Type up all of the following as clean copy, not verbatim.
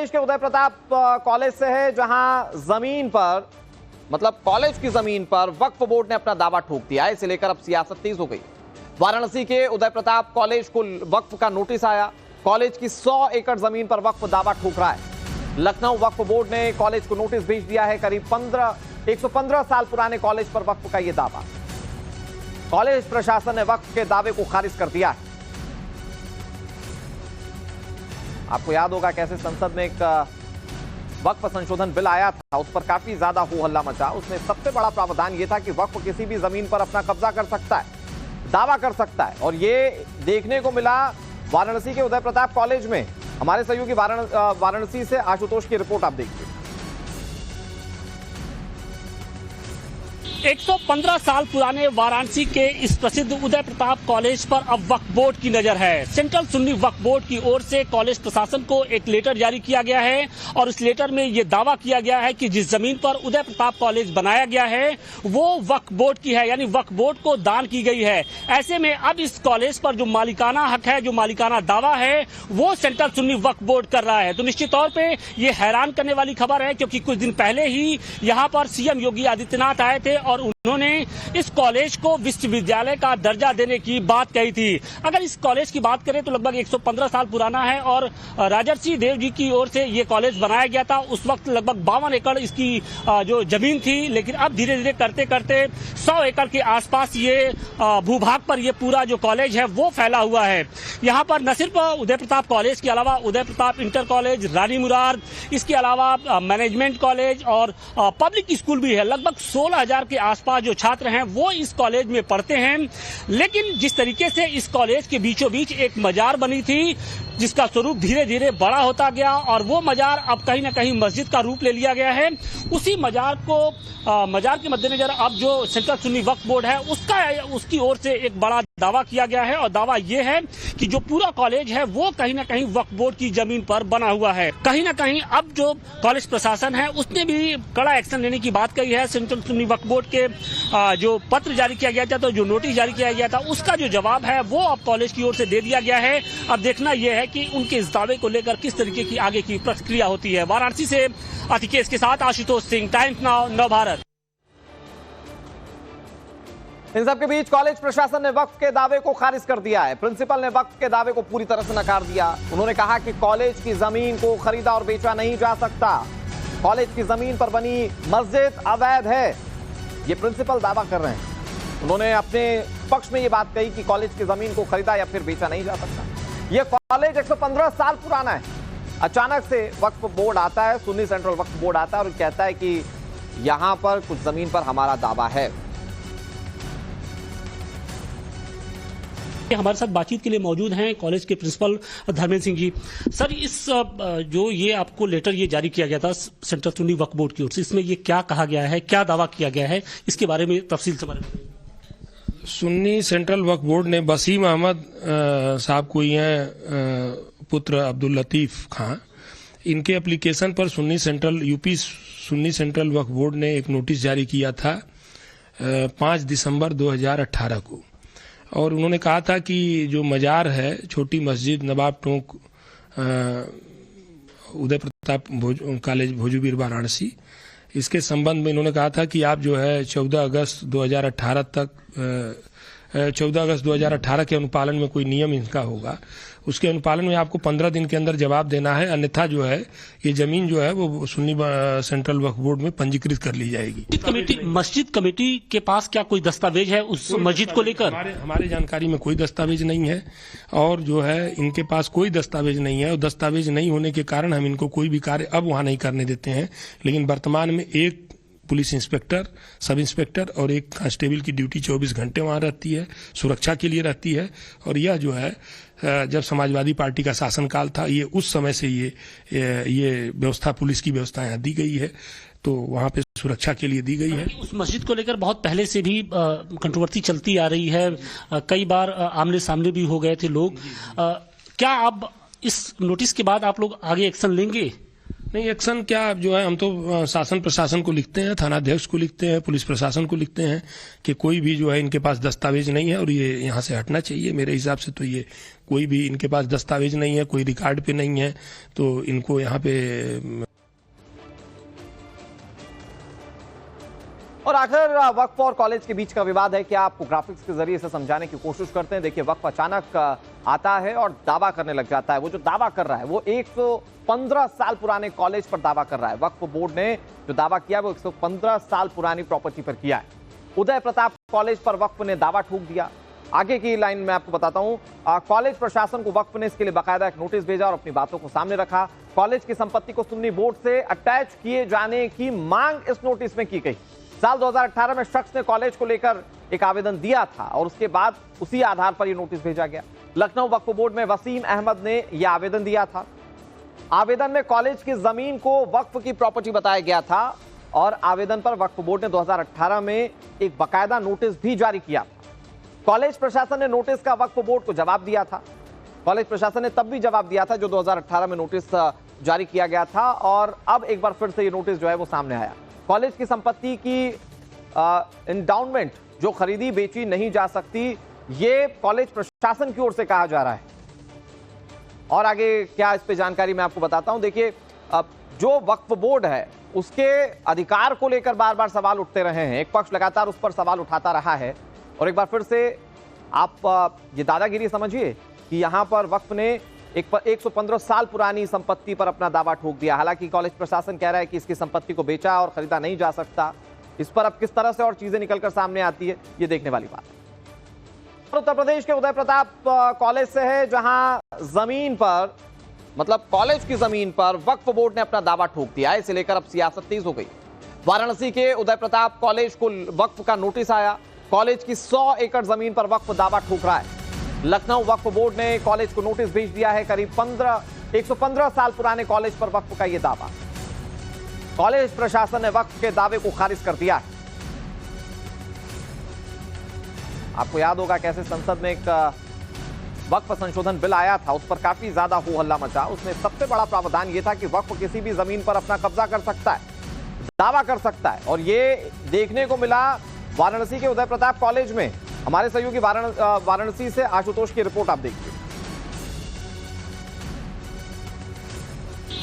रमेश के उदय प्रताप कॉलेज से है, जहां जमीन पर मतलब कॉलेज की जमीन पर वक्फ बोर्ड ने अपना दावा ठोक दिया है। इसे लेकर अब सियासत तेज हो गई। वाराणसी के उदय प्रताप कॉलेज को वक्फ का नोटिस आया। कॉलेज की 100 एकड़ जमीन पर वक्फ दावा ठोक रहा है। लखनऊ वक्फ बोर्ड ने कॉलेज को नोटिस भेज दिया है। करीब 115 साल पुराने कॉलेज पर वक्फ का यह दावा। कॉलेज प्रशासन ने वक्फ के दावे को खारिज कर दिया है। आपको याद होगा कैसे संसद में एक वक्फ संशोधन बिल आया था, उस पर काफी ज्यादा हो हल्ला मचा। उसमें सबसे बड़ा प्रावधान यह था कि वक्फ किसी भी जमीन पर अपना कब्जा कर सकता है, दावा कर सकता है। और ये देखने को मिला वाराणसी के उदय प्रताप कॉलेज में। हमारे सहयोगी वाराणसी से आशुतोष की रिपोर्ट आप देखिए। 115 साल पुराने वाराणसी के इस प्रसिद्ध उदय प्रताप कॉलेज पर अब वक्फ बोर्ड की नजर है। सेंट्रल सुन्नी वक्फ बोर्ड की ओर से कॉलेज प्रशासन को एक लेटर जारी किया गया है और इस लेटर में यह दावा किया गया है कि जिस जमीन पर उदय प्रताप कॉलेज बनाया गया है वो वक्फ बोर्ड की है, यानी वक्फ बोर्ड को दान की गई है। ऐसे में अब इस कॉलेज पर जो मालिकाना हक है, जो मालिकाना दावा है, वो सेंट्रल सुन्नी वक्फ बोर्ड कर रहा है। तो निश्चित तौर पर यह हैरान करने वाली खबर है, क्योंकि कुछ दिन पहले ही यहाँ पर सीएम योगी आदित्यनाथ आए थे और उन्होंने इस कॉलेज को विश्वविद्यालय का दर्जा देने की बात कही थी। अगर इस कॉलेज की बात करें तो लगभग 115 साल पुराना है और राजर्षि देव जी की ओर से ये कॉलेज बनाया गया था। उस वक्त लगभग 52 एकड़ इसकी जो जमीन थी, लेकिन अब धीरे धीरे करते करते 100 एकड़ के आसपास ये भूभाग पर ये पूरा जो कॉलेज है वो फैला हुआ है। यहाँ पर न सिर्फ उदय प्रताप कॉलेज के अलावा उदय प्रताप इंटर कॉलेज, रानी मुरार, इसके अलावा मैनेजमेंट कॉलेज और पब्लिक स्कूल भी है। लगभग 16,000 के आसपास जो छात्र हैं वो इस कॉलेज में पढ़ते हैं। लेकिन जिस तरीके से इस कॉलेज के बीचों बीच एक मजार बनी थी, जिसका स्वरूप धीरे धीरे बड़ा होता गया और वो मजार अब कहीं ना कहीं मस्जिद का रूप ले लिया गया है। उसी मजार के मद्देनजर अब जो सेंट्रल सुन्नी वक्फ बोर्ड है उसकी ओर से एक बड़ा दावा किया गया है और दावा ये है कि जो पूरा कॉलेज है वो कहीं ना कहीं वक्फ बोर्ड की जमीन पर बना हुआ है। कहीं ना कहीं अब जो कॉलेज प्रशासन है उसने भी कड़ा एक्शन लेने की बात कही है। सेंट्रल सुन्नी वक्फ बोर्ड के जो पत्र जारी किया गया था, तो जो नोटिस जारी किया गया था, उसका जो जवाब है वो अब कॉलेज की ओर से दे दिया गया है। अब देखना यह है कि उनके इस दावे को लेकर किस तरीके की आगे की प्रतिक्रिया होती है। वाराणसी से अतिकेश के साथ आशुतोष सिंह, टाइम्स नाउ, नव भारत। इन सबके बीच कॉलेज प्रशासन ने वक्फ के दावे को खारिज कर दिया है। प्रिंसिपल ने वक्फ के दावे को पूरी तरह से नकार दिया। उन्होंने कहा कि कॉलेज की जमीन को खरीदा और बेचा नहीं जा सकता। कॉलेज की जमीन पर बनी मस्जिद अवैध है, ये प्रिंसिपल दावा कर रहे हैं। उन्होंने अपने पक्ष में ये बात कही कि कॉलेज की जमीन को खरीदा या फिर बेचा नहीं जा सकता। ये कॉलेज 115 साल पुराना है। अचानक से वक्फ बोर्ड आता है, सुन्नी सेंट्रल वक्फ बोर्ड आता है और कहता है कि यहां पर कुछ जमीन पर हमारा दावा है। हमारे साथ बातचीत के लिए मौजूद हैं कॉलेज के प्रिंसिपल धर्मेंद्र सिंह जी। सर, इस जो ये आपको लेटर ये जारी किया गया था सेंट्रल सुन्नी वक्फ बोर्ड की ओर से, इसमें ये क्या कहा गया है, क्या दावा किया गया है, इसके बारे में तफसील से सुन्नी सेंट्रल वक्फ बोर्ड ने वसीम अहमद साहब को ये पुत्र अब्दुल लतीफ खां, इनके एप्लीकेशन पर यूपी सुन्नी सेंट्रल वक्फ बोर्ड ने एक नोटिस जारी किया था 5 दिसंबर 2018 को। और उन्होंने कहा था कि जो मजार है, छोटी मस्जिद नवाब टोंक उदय प्रताप कॉलेज भोजूबीर वाराणसी, इसके संबंध में इन्होंने कहा था कि आप जो है 14 अगस्त 2018 के अनुपालन में कोई नियम इनका होगा, उसके अनुपालन में आपको 15 दिन के अंदर जवाब देना है, अन्यथा जो है ये जमीन जो है वो सुन्नी सेंट्रल वक्फ बोर्ड में पंजीकृत कर ली जाएगी। मस्जिद कमेटी के पास क्या कोई दस्तावेज है उस मस्जिद को लेकर? हमारे जानकारी में कोई दस्तावेज नहीं है और जो है इनके पास कोई दस्तावेज नहीं है। और दस्तावेज नहीं होने के कारण हम इनको कोई भी कार्य अब वहां नहीं करने देते हैं। लेकिन वर्तमान में एक पुलिस इंस्पेक्टर, सब इंस्पेक्टर और एक कांस्टेबल की ड्यूटी 24 घंटे वहां रहती है, सुरक्षा के लिए रहती है। और यह जो है जब समाजवादी पार्टी का शासनकाल था, ये उस समय से ये व्यवस्था, पुलिस की व्यवस्था यहाँ दी गई है, तो वहाँ पे सुरक्षा के लिए दी गई है। उस मस्जिद को लेकर बहुत पहले से भी कंट्रोवर्सी चलती आ रही है, कई बार आमने सामने भी हो गए थे लोग। क्या अब इस नोटिस के बाद आप लोग आगे एक्शन लेंगे? नहीं, एक्शन क्या जो है, हम तो शासन प्रशासन को लिखते हैं, थानाध्यक्ष को लिखते हैं, पुलिस प्रशासन को लिखते हैं कि कोई भी जो है इनके पास दस्तावेज नहीं है और ये यहाँ से हटना चाहिए। मेरे हिसाब से तो ये कोई भी इनके पास दस्तावेज नहीं है, कोई रिकॉर्ड पे नहीं है, तो इनको यहाँ पे। और आखिर वक्फ और कॉलेज के बीच का विवाद है क्या, आपको ग्राफिक्स के जरिए इसे समझाने की कोशिश करते हैं। देखिए, वक्फ अचानक आता है और दावा करने लग जाता है। वो जो दावा कर रहा है वो 115 साल पुराने कॉलेज पर दावा कर रहा है। वक्फ बोर्ड ने जो दावा किया वो 115 साल पुरानी प्रॉपर्टी पर किया है। उदय प्रताप कॉलेज पर वक्फ ने दावा ठोक दिया। आगे की लाइन में आपको बताता हूं, कॉलेज प्रशासन को वक्फ ने इसके लिए बाकायदा एक नोटिस भेजा और अपनी बातों को सामने रखा। कॉलेज की संपत्ति को सुन्नी बोर्ड से अटैच किए जाने की मांग इस नोटिस में की गई। साल 2018 में शख्स ने कॉलेज को लेकर एक आवेदन दिया था और उसके बाद उसी आधार पर यह नोटिस भेजा गया। लखनऊ वक्फ बोर्ड में वसीम अहमद ने यह आवेदन दिया था। आवेदन में कॉलेज की जमीन को वक्फ की प्रॉपर्टी बताया गया था और आवेदन पर वक्फ बोर्ड ने 2018 में एक बाकायदा नोटिस भी जारी किया। कॉलेज प्रशासन ने नोटिस का वक्फ बोर्ड को जवाब दिया था। कॉलेज प्रशासन ने तब भी जवाब दिया था जो 2018 में नोटिस जारी किया गया था और अब एक बार फिर से ये नोटिस जो है वो सामने आया। कॉलेज की संपत्ति की इंडाउनमेंट जो खरीदी बेची नहीं जा सकती, ये कॉलेज प्रशासन की ओर से कहा जा रहा है। और आगे क्या इस पे जानकारी मैं आपको बताता हूं। देखिए, जो वक्फ बोर्ड है उसके अधिकार को लेकर बार बार सवाल उठते रहे हैं। एक पक्ष लगातार उस पर सवाल उठाता रहा है और एक बार फिर से आप ये दादागिरी समझिए कि यहां पर वक्फ ने 115 साल पुरानी संपत्ति पर अपना दावा ठोक दिया। हालांकि कॉलेज प्रशासन कह रहा है कि इसकी संपत्ति को बेचा और खरीदा नहीं जा सकता। इस पर अब किस तरह से और चीजें निकलकर सामने आती है, ये देखने वाली बात है। उत्तर प्रदेश के उदय प्रताप कॉलेज से है, जहां जमीन पर, मतलब कॉलेज की जमीन पर वक्फ बोर्ड ने अपना दावा ठोक दिया है। इसे लेकर अब सियासत तेज हो गई। वाराणसी के उदय प्रताप कॉलेज को वक्फ का नोटिस आया। कॉलेज की 100 एकड़ जमीन पर वक्फ दावा ठोक रहा है। लखनऊ वक्फ बोर्ड ने कॉलेज को नोटिस भेज दिया है। करीब 115 साल पुराने कॉलेज पर वक्फ का यह दावा। कॉलेज प्रशासन ने वक्फ के दावे को खारिज कर दिया है। आपको याद होगा कैसे संसद में एक वक्फ संशोधन बिल आया था, उस पर काफी ज्यादा हो हल्ला मचा। उसमें सबसे बड़ा प्रावधान यह था कि वक्फ किसी भी जमीन पर अपना कब्जा कर सकता है, दावा कर सकता है। और ये देखने को मिला वाराणसी के उदय प्रताप कॉलेज में। हमारे सहयोगी वाराणसी से आशुतोष की रिपोर्ट आप देखिए।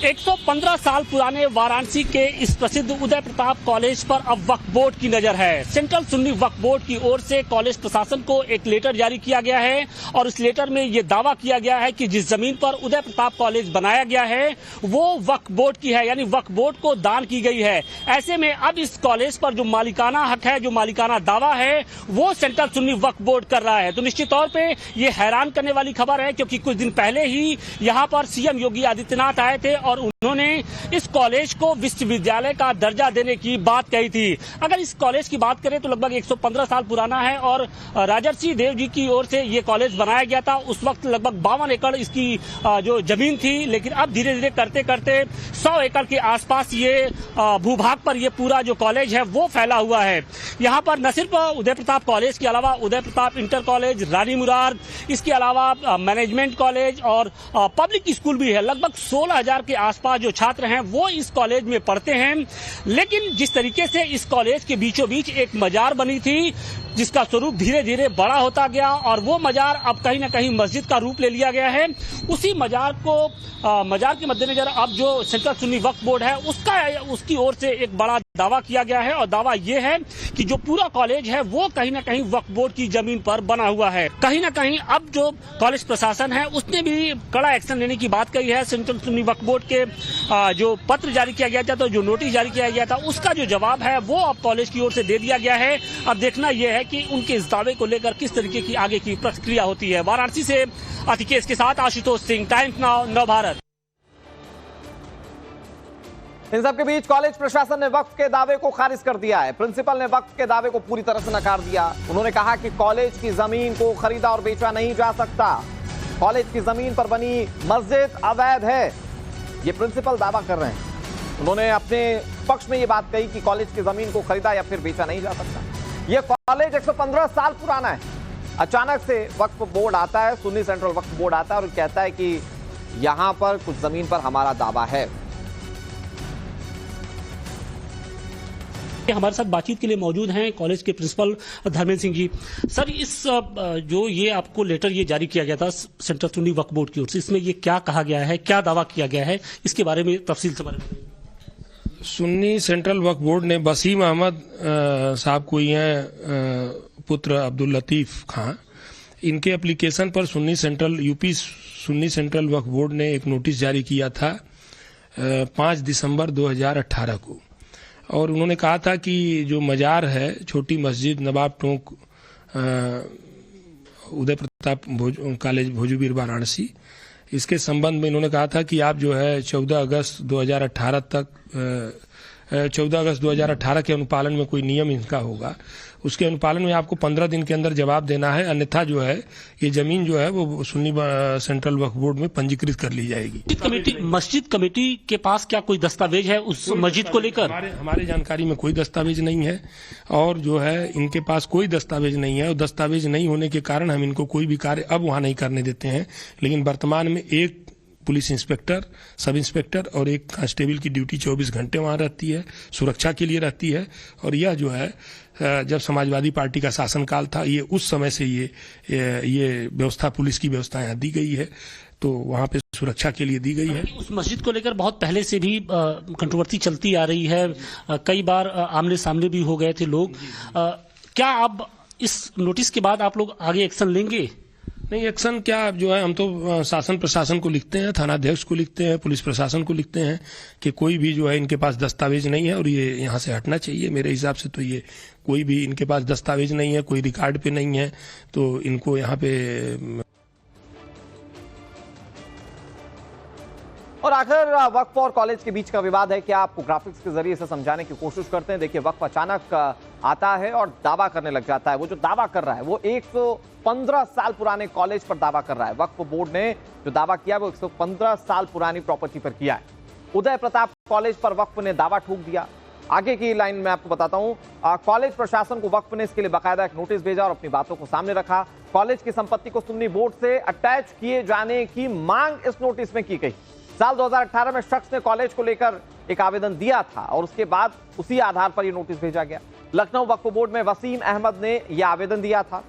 115 साल पुराने वाराणसी के इस प्रसिद्ध उदय प्रताप कॉलेज पर अब वक्फ बोर्ड की नजर है। सेंट्रल सुन्नी वक्फ बोर्ड की ओर से कॉलेज प्रशासन को एक लेटर जारी किया गया है और इस लेटर में यह दावा किया गया है कि जिस जमीन पर उदय प्रताप कॉलेज बनाया गया है वो वक्फ बोर्ड की है, यानी वक्फ बोर्ड को दान की गई है। ऐसे में अब इस कॉलेज पर जो मालिकाना हक है, जो मालिकाना दावा है, वो सेंट्रल सुन्नी वक्फ बोर्ड कर रहा है। तो निश्चित तौर पर यह हैरान करने वाली खबर है, क्योंकि कुछ दिन पहले ही यहाँ पर सीएम योगी आदित्यनाथ आए थे और उन्होंने इस कॉलेज को विश्वविद्यालय का दर्जा देने की बात कही थी। अगर इस कॉलेज की बात करें तो लगभग 115 साल पुराना है और राजर्षि देव जी की ओर से ये कॉलेज बनाया गया था। उस वक्त लगभग 52 एकड़ इसकी जो जमीन थी, लेकिन अब धीरे धीरे करते करते 100 एकड़ के आसपास ये भूभाग पर ये पूरा जो कॉलेज है वो फैला हुआ है। यहाँ पर न सिर्फ उदय प्रताप कॉलेज के अलावा उदय प्रताप इंटर कॉलेज, रानी मुराद, इसके अलावा मैनेजमेंट कॉलेज और पब्लिक स्कूल भी है। लगभग 16,000 के आसपास जो छात्र हैं वो इस कॉलेज में पढ़ते हैं। लेकिन जिस तरीके से इस कॉलेज के बीचों बीच एक मजार बनी थी, जिसका स्वरूप धीरे धीरे बड़ा होता गया और वो मजार अब कहीं ना कहीं मस्जिद का रूप ले लिया गया है। उसी मजार के मद्देनजर अब जो सेंट्रल सुन्नी वक्फ बोर्ड है उसकी ओर से एक बड़ा दावा किया गया है और दावा ये है कि जो पूरा कॉलेज है वो कहीं ना कहीं वक्फ बोर्ड की जमीन पर बना हुआ है। कहीं ना कहीं अब जो कॉलेज प्रशासन है उसने भी कड़ा एक्शन लेने की बात कही है। सेंट्रल सुन्नी वक्फ बोर्ड के जो पत्र जारी किया गया था, तो जो नोटिस जारी किया गया था, उसका जो जवाब है वो अब कॉलेज की ओर से दे दिया गया है। अब देखना यह है कि उनके इस दावे को लेकर किस तरीके की आगे की प्रतिक्रिया होती है। वाराणसी से अतिकेश के साथ आशुतोष सिंह, टाइम्स नाउ, नव भारत। इन सबके बीच कॉलेज प्रशासन ने वक्फ के दावे को खारिज कर दिया है। प्रिंसिपल ने वक्फ के दावे को पूरी तरह से नकार दिया। उन्होंने कहा कि कॉलेज की जमीन को खरीदा और बेचा नहीं जा सकता। कॉलेज की जमीन पर बनी मस्जिद अवैध है, ये प्रिंसिपल दावा कर रहे हैं। उन्होंने अपने पक्ष में ये बात कही कि कॉलेज की जमीन को खरीदा या फिर बेचा नहीं जा सकता। यह कॉलेज 115 साल पुराना है। अचानक से वक्फ बोर्ड आता है, सुन्नी सेंट्रल वक्फ बोर्ड आता है और कहता है कि यहां पर कुछ जमीन पर हमारा दावा है। हमारे साथ बातचीत के लिए मौजूद हैं कॉलेज के प्रिंसिपल धर्मेंद्र सिंह जी। सर, इस जो ये आपको लेटर ये जारी किया गया था सेंट्रल सुन्नी वक्फ बोर्ड की ओर से, इसमें ये क्या कहा गया है, क्या दावा किया गया है, इसके बारे में तफसील से बारे में। सुन्नी सेंट्रल वक्फ बोर्ड ने वसीम अहमद साहब को ही हैं, पुत्र अब्दुल लतीफ खां, इनके एप्लीकेशन पर यूपी सुन्नी सेंट्रल वक्फ बोर्ड ने एक नोटिस जारी किया था 5 दिसंबर 2018 को। और उन्होंने कहा था कि जो मजार है छोटी मस्जिद नवाब टोंक उदय प्रताप कॉलेज भोजूबीर वाराणसी, इसके संबंध में इन्होंने कहा था कि आप जो है 14 अगस्त 2018 के अनुपालन में कोई नियम इनका होगा, उसके अनुपालन में आपको 15 दिन के अंदर जवाब देना है, अन्यथा जो है ये जमीन जो है वो सुन्नी सेंट्रल वक्फ बोर्ड में पंजीकृत कर ली जाएगी। मस्जिद कमेटी के पास क्या कोई दस्तावेज है उस मस्जिद को लेकर? हमारे जानकारी में कोई दस्तावेज नहीं है, और जो है इनके पास कोई दस्तावेज नहीं है, और दस्तावेज नहीं होने के कारण हम इनको कोई भी कार्य अब वहां नहीं करने देते हैं। लेकिन वर्तमान में एक पुलिस इंस्पेक्टर, सब इंस्पेक्टर और एक कांस्टेबल की ड्यूटी 24 घंटे वहां रहती है, सुरक्षा के लिए रहती है। और यह जो है जब समाजवादी पार्टी का शासनकाल था, ये उस समय से ये व्यवस्था, पुलिस की व्यवस्था यहाँ दी गई है, तो वहां पे सुरक्षा के लिए दी गई है। उस मस्जिद को लेकर बहुत पहले से भी कंट्रोवर्सी चलती आ रही है, कई बार आमने सामने भी हो गए थे लोग। क्या अब इस नोटिस के बाद आप लोग आगे एक्शन लेंगे? नहीं, एक्शन क्या, जो है हम तो शासन प्रशासन को लिखते हैं, थानाध्यक्ष को लिखते हैं, पुलिस प्रशासन को लिखते हैं कि कोई भी जो है इनके पास दस्तावेज नहीं है और ये यहाँ से हटना चाहिए। मेरे हिसाब से तो ये कोई भी इनके पास दस्तावेज नहीं है, कोई रिकॉर्ड पे नहीं है, तो इनको यहाँ पे। और आखिर वक्फ और कॉलेज के बीच का विवाद है, क्या आपको ग्राफिक्स के जरिए इसे समझाने की कोशिश करते हैं। देखिए, वक्फ अचानक आता है और दावा करने लग जाता है। वो जो दावा कर रहा है वो 115 साल पुराने कॉलेज पर दावा कर रहा है। वक्फ बोर्ड ने जो दावा किया वो 115 साल पुरानी प्रॉपर्टी पर किया है। उदय प्रताप कॉलेज पर वक्फ ने दावा ठोक दिया। आगे की लाइन में आपको बताता हूं, कॉलेज प्रशासन को वक्फ ने इसके लिए बाकायदा एक नोटिस भेजा और अपनी बातों को सामने रखा। कॉलेज की संपत्ति को सुन्नी बोर्ड से अटैच किए जाने की मांग इस नोटिस में की गई। साल 2018 में शख्स ने कॉलेज को लेकर एक आवेदन दिया था और उसके बाद उसी आधार पर यह नोटिस भेजा गया। लखनऊ वक्फ बोर्ड में वसीम अहमद ने यह आवेदन दिया था।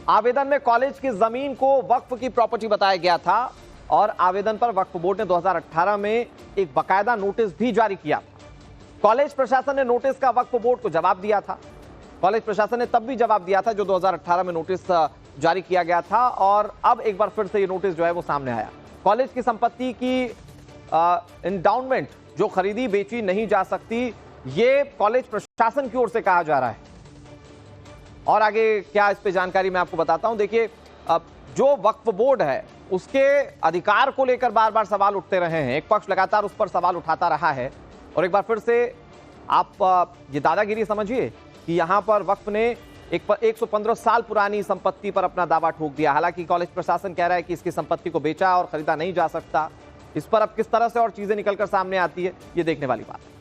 आवेदन में कॉलेज की जमीन को वक्फ की प्रॉपर्टी बताया गया था और आवेदन पर वक्फ बोर्ड ने 2018 में एक बाकायदा नोटिस भी जारी किया था। कॉलेज प्रशासन ने नोटिस का वक्फ बोर्ड को जवाब दिया था। कॉलेज प्रशासन ने तब भी जवाब दिया था जो 2018 में नोटिस जारी किया गया था, और अब एक बार फिर से ये नोटिस जो है वो सामने आया। कॉलेज की संपत्ति की इंडाउनमेंट जो खरीदी बेची नहीं जा सकती, ये कॉलेज प्रशासन की ओर से कहा जा रहा है। और आगे क्या इस पे जानकारी मैं आपको बताता हूं। देखिए, जो वक्फ बोर्ड है उसके अधिकार को लेकर बार बार सवाल उठते रहे हैं। एक पक्ष लगातार उस पर सवाल उठाता रहा है, और एक बार फिर से आप ये दादागिरी समझिए कि यहां पर वक्फ ने 115 साल पुरानी संपत्ति पर अपना दावा ठोक दिया। हालांकि कॉलेज प्रशासन कह रहा है कि इसकी संपत्ति को बेचा और खरीदा नहीं जा सकता। इस पर अब किस तरह से और चीजें निकलकर सामने आती है, ये देखने वाली बात है।